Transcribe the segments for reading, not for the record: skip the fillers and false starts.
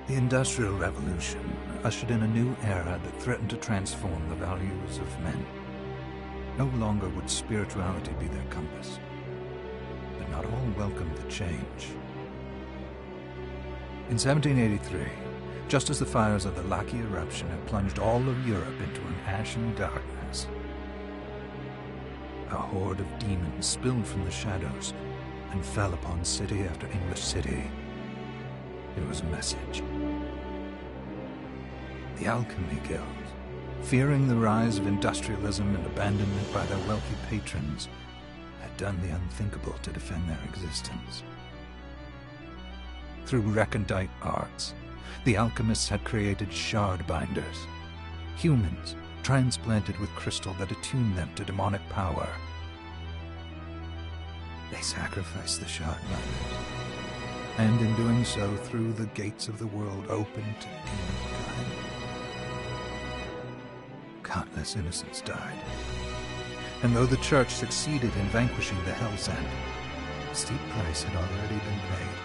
The Industrial Revolution ushered in a new era that threatened to transform the values of men. No longer would spirituality be their compass, but not all welcomed the change. In 1783, just as the fires of the Laki eruption had plunged all of Europe into an ashen darkness, a horde of demons spilled from the shadows and fell upon city after English city. It was a message. The Alchemy Guild, fearing the rise of industrialism and abandonment by their wealthy patrons, had done the unthinkable to defend their existence. Through recondite arts, the alchemists had created shard binders, humans transplanted with crystal that attuned them to demonic power. They sacrificed the shard binders, and in doing so threw the gates of the world open to demonkind. Countless innocents died, and though the Church succeeded in vanquishing the Hell's End, a steep price had already been paid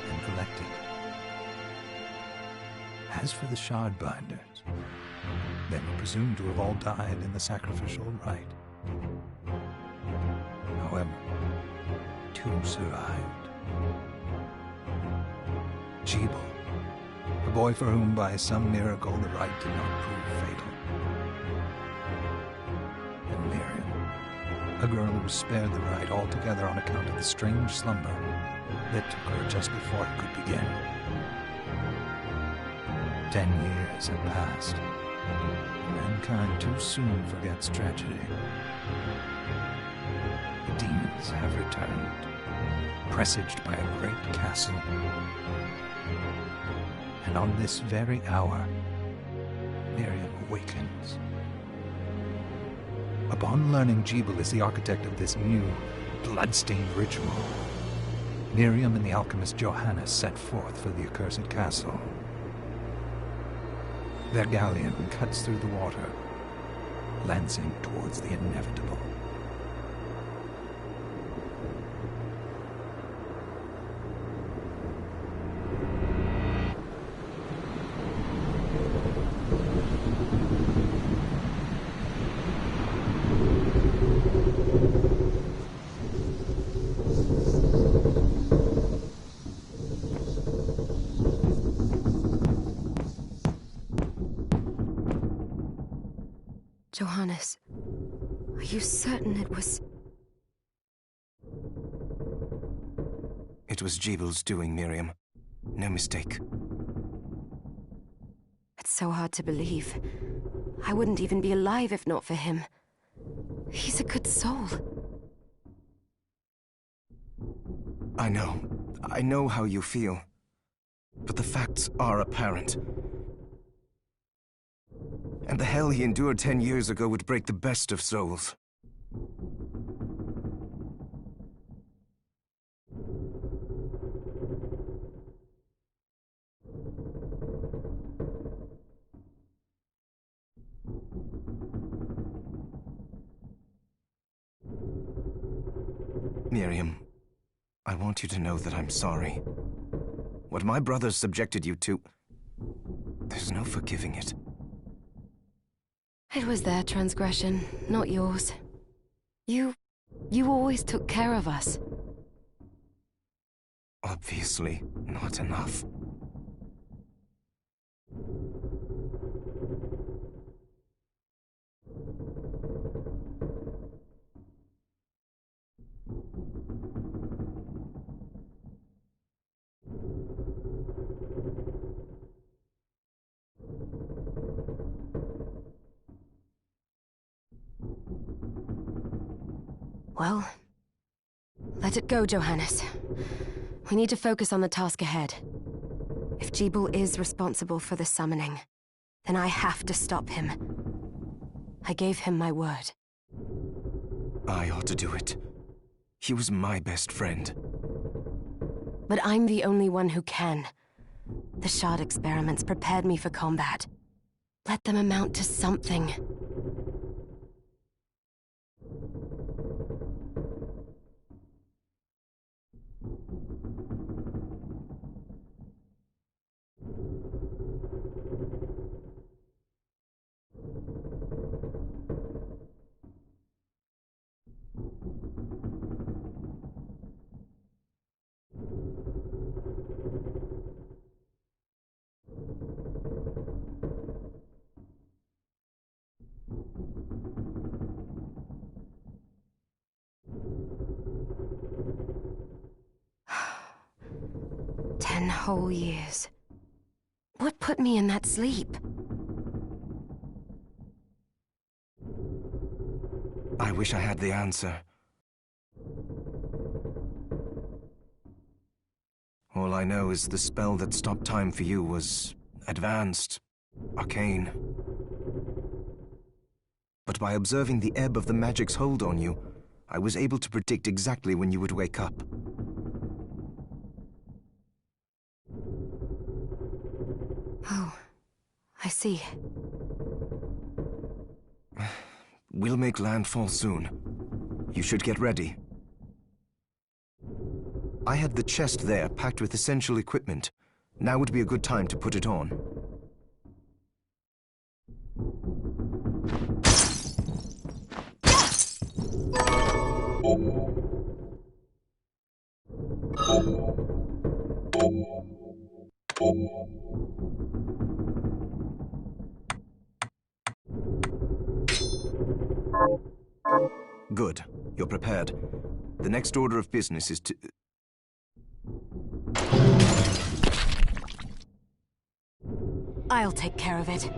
and collected. As for the shard binders, they were presumed to have all died in the sacrificial rite. However, two survived. Jebel, a boy for whom by some miracle the rite did not prove fatal. And Miriam, a girl who was spared the rite altogether on account of the strange slumber that took her just before it could begin. 10 years had passed. Mankind too soon forgets tragedy. The demons have returned, presaged by a great castle. And on this very hour, Miriam awakens. Upon learning Jebel is the architect of this new, blood-stained ritual, Miriam and the alchemist Johannes set forth for the accursed castle. Their galleon cuts through the water, lancing towards the inevitable. Johannes, are you certain it was... It was Jebel's doing, Miriam. No mistake. It's so hard to believe. I wouldn't even be alive if not for him. He's a good soul. I know. I know how you feel. But the facts are apparent. And the hell he endured 10 years ago would break the best of souls. Miriam, I want you to know that I'm sorry. What my brothers subjected you to, there's no forgiving it. It was their transgression, not yours. You always took care of us. Obviously, not enough. Well, let it go, Johannes. We need to focus on the task ahead. If Jeeble is responsible for the summoning, then I have to stop him. I gave him my word. I ought to do it. He was my best friend. But I'm the only one who can. The shard experiments prepared me for combat. Let them amount to something. Ten whole years. What put me in that sleep? I wish I had the answer. All I know is the spell that stopped time for you was advanced, arcane. But by observing the ebb of the magic's hold on you, I was able to predict exactly when you would wake up. Oh, I see. We'll make landfall soon. You should get ready. I had the chest there packed with essential equipment. Now would be a good time to put it on. Good. You're prepared. The next order of business is to... I'll take care of it.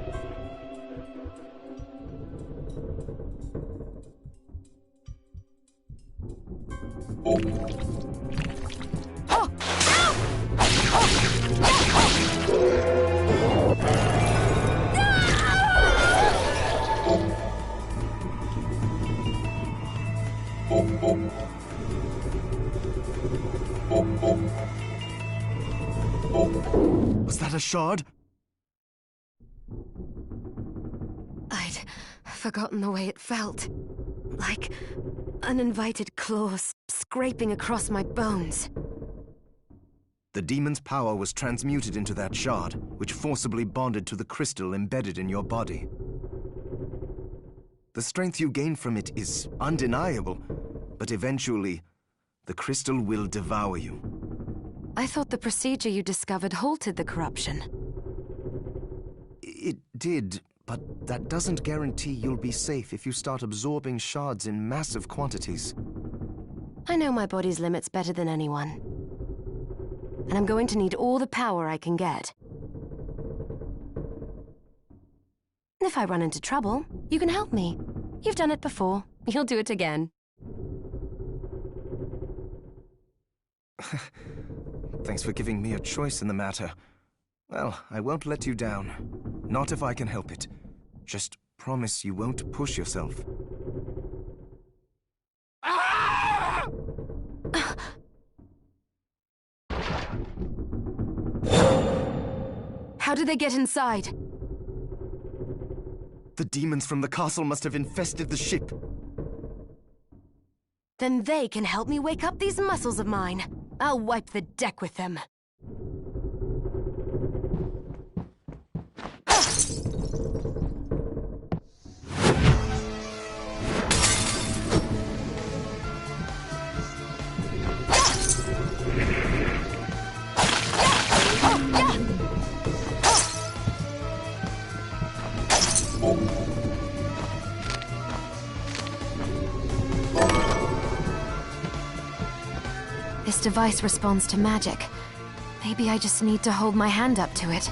Was that a shard? I'd forgotten the way it felt. Like uninvited claws scraping across my bones. The demon's power was transmuted into that shard, which forcibly bonded to the crystal embedded in your body. The strength you gain from it is undeniable, but eventually, the crystal will devour you. I thought the procedure you discovered halted the corruption. It did, but that doesn't guarantee you'll be safe if you start absorbing shards in massive quantities. I know my body's limits better than anyone. And I'm going to need all the power I can get. If I run into trouble, you can help me. You've done it before. You'll do it again. Thanks for giving me a choice in the matter. Well, I won't let you down. Not if I can help it. Just promise you won't push yourself. How did they get inside? The demons from the castle must have infested the ship. Then they can help me wake up these muscles of mine. I'll wipe the deck with them. This device responds to magic. Maybe I just need to hold my hand up to it.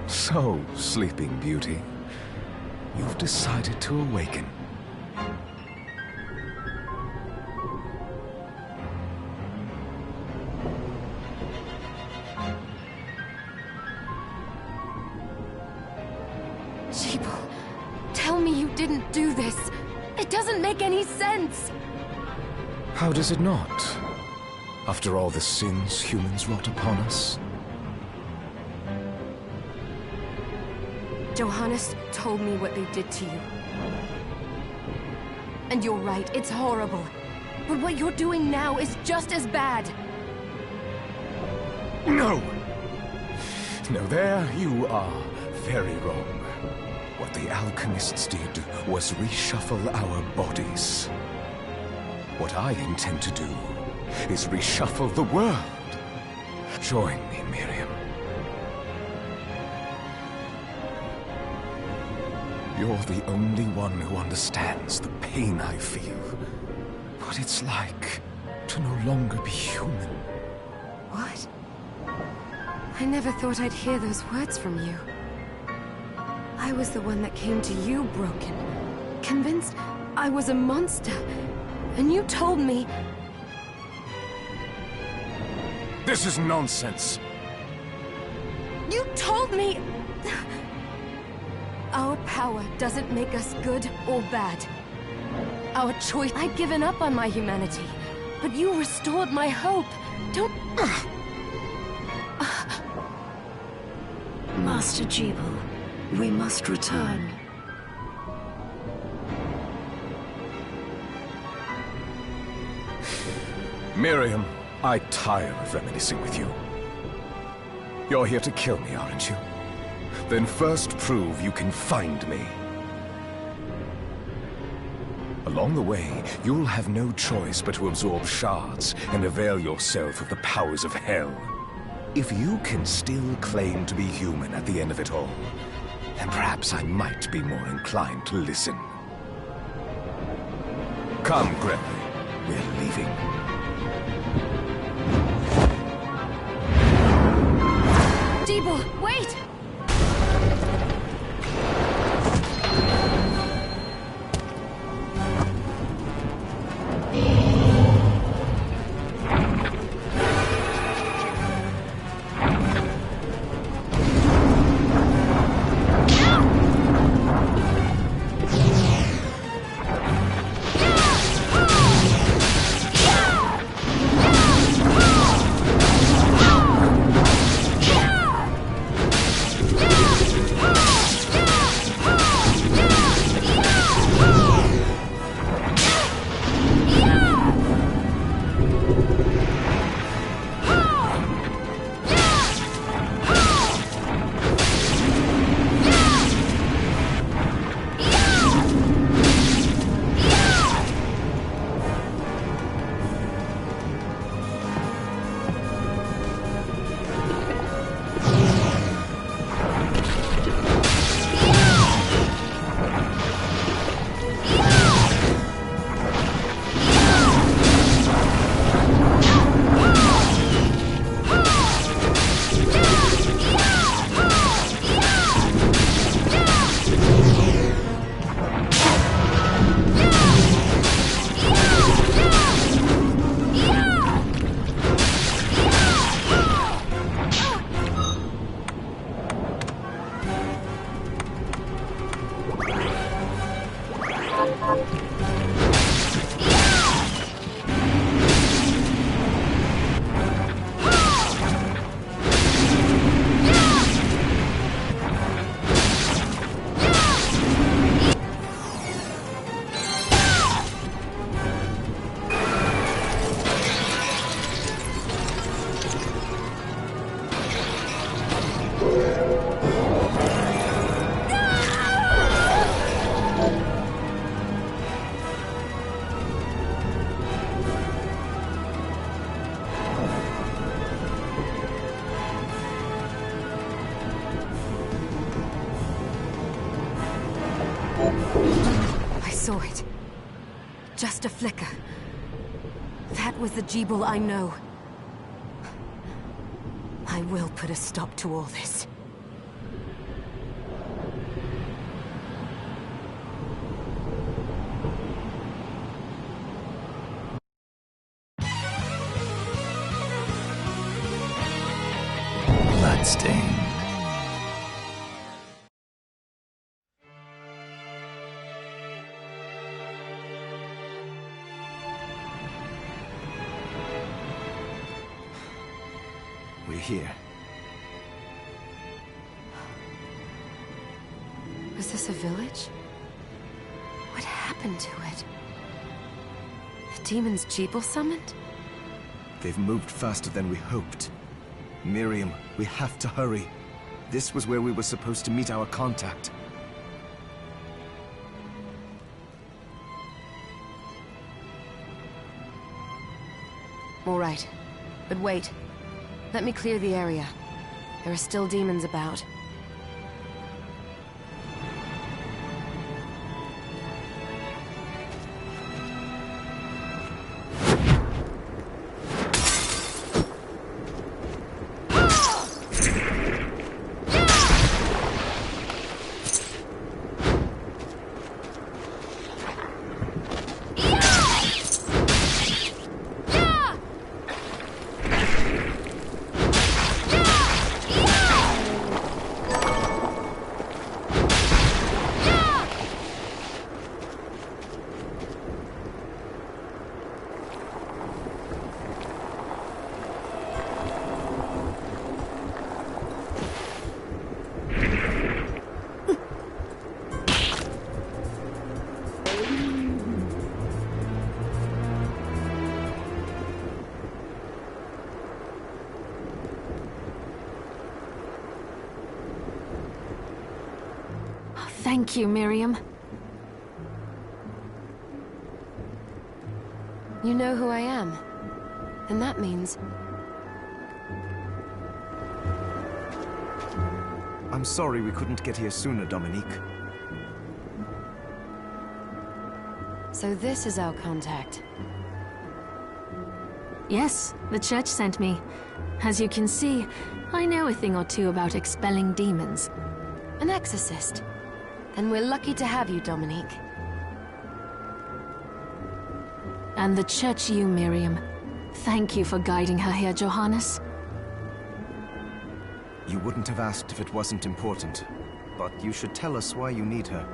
So, Sleeping Beauty, you've decided to awaken. Jeeble, tell me you didn't do this. It doesn't make any sense. How does it not? After all the sins humans wrought upon us? Johannes told me what they did to you. And you're right, it's horrible. But what you're doing now is just as bad. No! No, there you are. Very wrong. What the alchemists did was reshuffle our bodies. What I intend to do is reshuffle the world. Join me, Miriam. You're the only one who understands the pain I feel. What it's like to no longer be human. What? I never thought I'd hear those words from you. I was the one that came to you broken, convinced I was a monster, and you told me... This is nonsense. You told me... Our power doesn't make us good or bad. Our choice... I'd given up on my humanity, but you restored my hope. Don't... Master Jeeble, we must return. Miriam, I tire of reminiscing with you. You're here to kill me, aren't you? Then first prove you can find me. Along the way, you'll have no choice but to absorb shards and avail yourself of the powers of hell. If you can still claim to be human at the end of it all, then perhaps I might be more inclined to listen. Come, Gregory. We're leaving. Jeeble, wait! saw it. Just a flicker. That was the Jeeble I know. I will put a stop to all this. Bloodstain. We're here. Was this a village? What happened to it? The demons Jeeble summoned? They've moved faster than we hoped. Miriam, we have to hurry. This was where we were supposed to meet our contact. All right. But wait. Let me clear the area. There are still demons about. Thank you, Miriam. You know who I am. And that means... I'm sorry we couldn't get here sooner, Dominique. So this is our contact. Yes, the church sent me. As you can see, I know a thing or two about expelling demons. An exorcist. And we're lucky to have you, Dominique. And the church you, Miriam. Thank you for guiding her here, Johannes. You wouldn't have asked if it wasn't important. But you should tell us why you need her.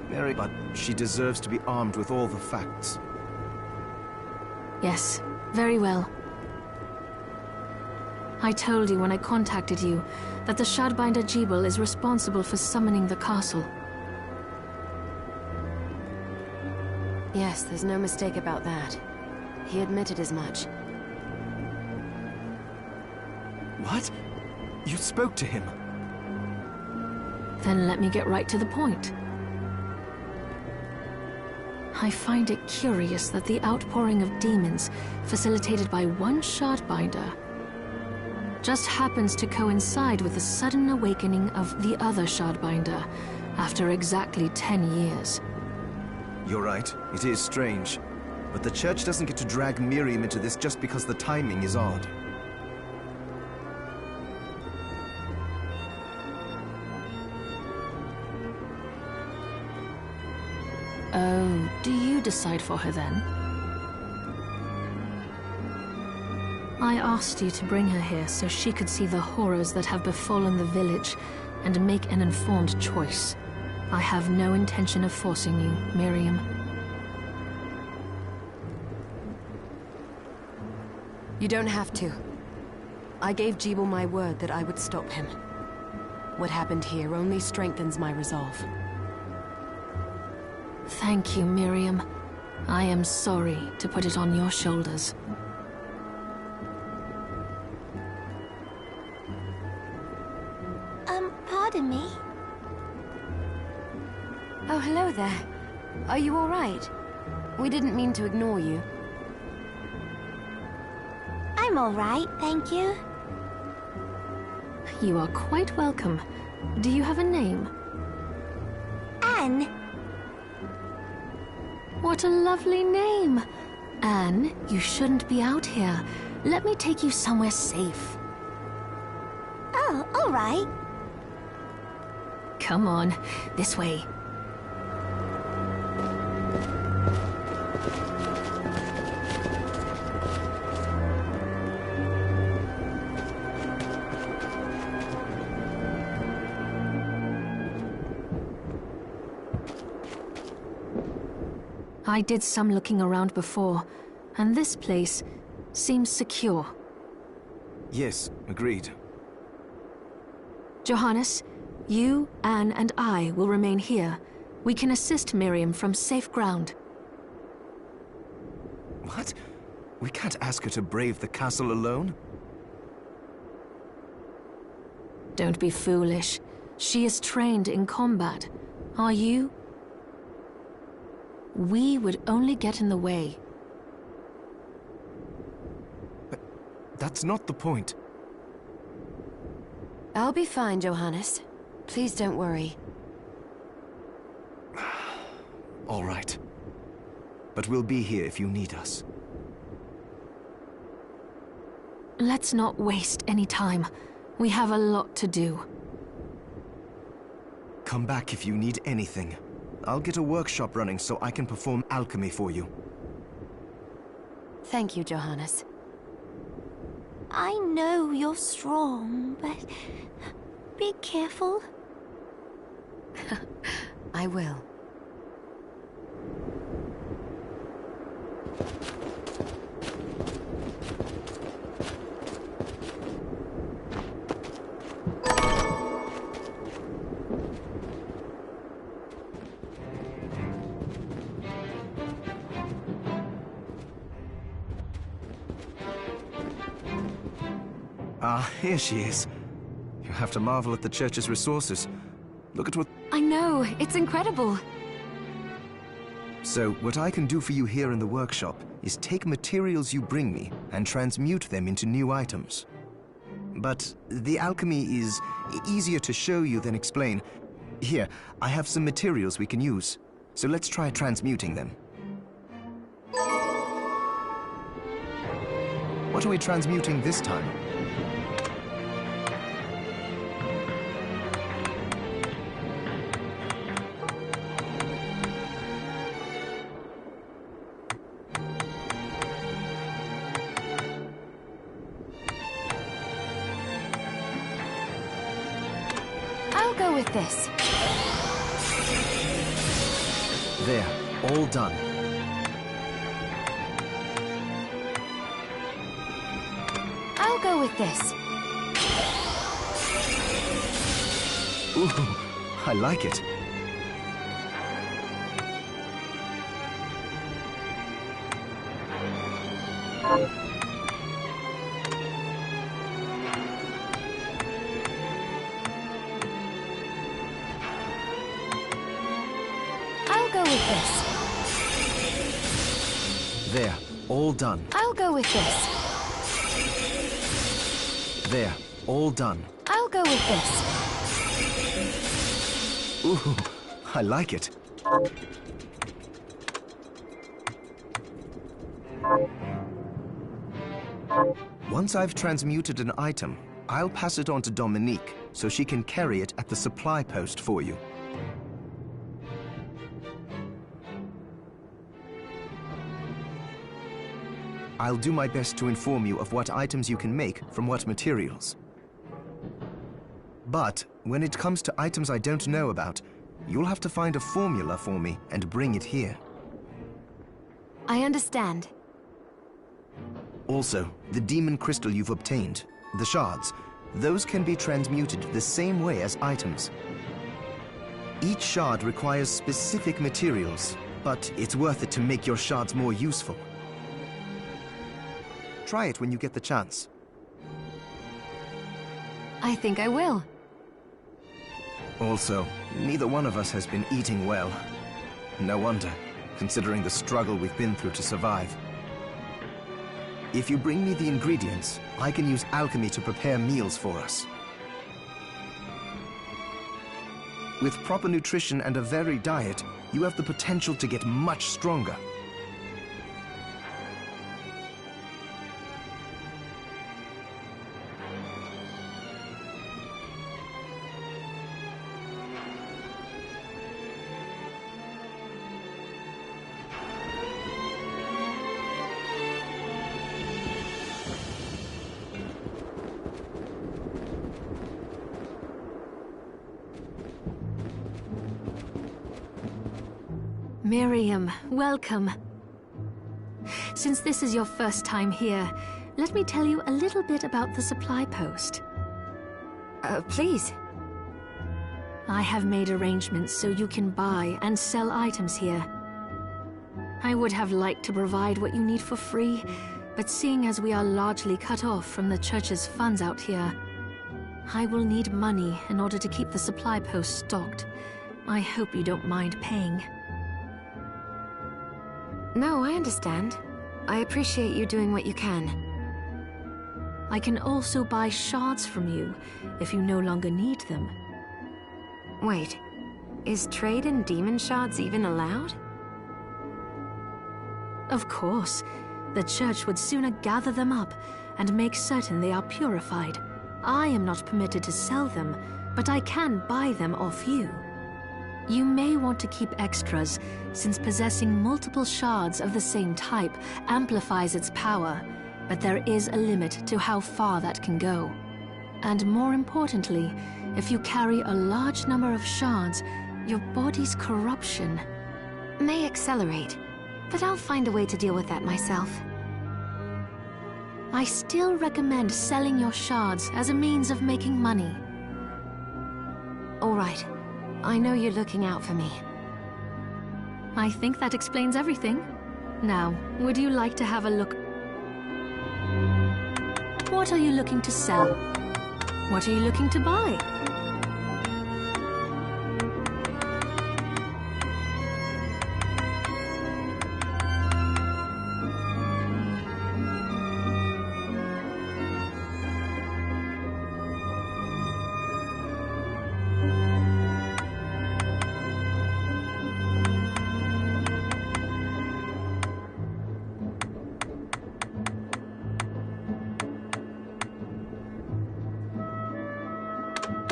Mary, but she deserves to be armed with all the facts. Yes, very well. I told you when I contacted you that the Shardbinder Jeeble is responsible for summoning the castle. Yes, there's no mistake about that. He admitted as much. What? You spoke to him? Then let me get right to the point. I find it curious that the outpouring of demons, facilitated by one Shardbinder, just happens to coincide with the sudden awakening of the other Shardbinder, after exactly 10 years. You're right, it is strange. But the church doesn't get to drag Miriam into this just because the timing is odd. Oh, do you decide for her then? I asked you to bring her here so she could see the horrors that have befallen the village and make an informed choice. I have no intention of forcing you, Miriam. You don't have to. I gave Jeeble my word that I would stop him. What happened here only strengthens my resolve. Thank you, Miriam. I am sorry to put it on your shoulders. Pardon me? Oh, hello there. Are you all right? We didn't mean to ignore you. I'm all right, thank you. You are quite welcome. Do you have a name? Anne. What a lovely name. Anne, you shouldn't be out here. Let me take you somewhere safe. Oh, all right. Come on, this way. I did some looking around before, and this place seems secure. Yes, agreed. Johannes, you, Anne, and I will remain here. We can assist Miriam from safe ground. What? We can't ask her to brave the castle alone? Don't be foolish. She is trained in combat. Are you? We would only get in the way. But that's not the point. I'll be fine, Johannes. Please don't worry. All right. But we'll be here if you need us. Let's not waste any time. We have a lot to do. Come back if you need anything. I'll get a workshop running so I can perform alchemy for you. Thank you, Johannes. I know you're strong, but be careful. I will. Ah, here she is. You have to marvel at the church's resources. Look at what... I know, it's incredible. So, what I can do for you here in the workshop is take materials you bring me and transmute them into new items. But the alchemy is easier to show you than explain. Here, I have some materials we can use. So let's try transmuting them. What are we transmuting this time? I'll go with this. There, all done. I'll go with this. Ooh, I like it. I'll go with this. There, all done. I'll go with this. There, all done. I'll go with this. Ooh, I like it. Once I've transmuted an item, I'll pass it on to Dominique so she can carry it at the supply post for you. I'll do my best to inform you of what items you can make from what materials. But when it comes to items I don't know about, you'll have to find a formula for me and bring it here. I understand. Also, the demon crystal you've obtained, the shards, those can be transmuted the same way as items. Each shard requires specific materials, but it's worth it to make your shards more useful. Try it when you get the chance. I think I will. Also, neither one of us has been eating well. No wonder, considering the struggle we've been through to survive. If you bring me the ingredients, I can use alchemy to prepare meals for us. With proper nutrition and a varied diet, you have the potential to get much stronger. Miriam, welcome. Since this is your first time here, let me tell you a little bit about the supply post. Please. I have made arrangements so you can buy and sell items here. I would have liked to provide what you need for free, but seeing as we are largely cut off from the church's funds out here, I will need money in order to keep the supply post stocked. I hope you don't mind paying. No, I understand. I appreciate you doing what you can. I can also buy shards from you, if you no longer need them. Wait, is trade in demon shards even allowed? Of course. The church would sooner gather them up and make certain they are purified. I am not permitted to sell them, but I can buy them off you. You may want to keep extras, since possessing multiple shards of the same type amplifies its power, but there is a limit to how far that can go. And more importantly, if you carry a large number of shards, your body's corruption may accelerate, but I'll find a way to deal with that myself. I still recommend selling your shards as a means of making money. All right. I know you're looking out for me. I think that explains everything. Now, would you like to have a look? What are you looking to sell? What are you looking to buy?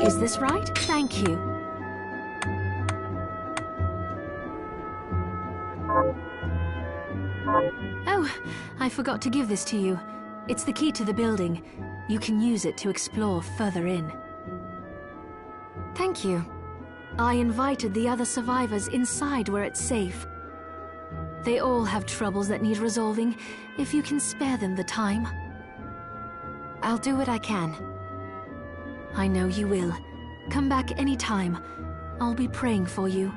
Is this right? Thank you. Oh, I forgot to give this to you. It's the key to the building. You can use it to explore further in. Thank you. I invited the other survivors inside where it's safe. They all have troubles that need resolving, if you can spare them the time. I'll do what I can. I know you will. Come back anytime. I'll be praying for you.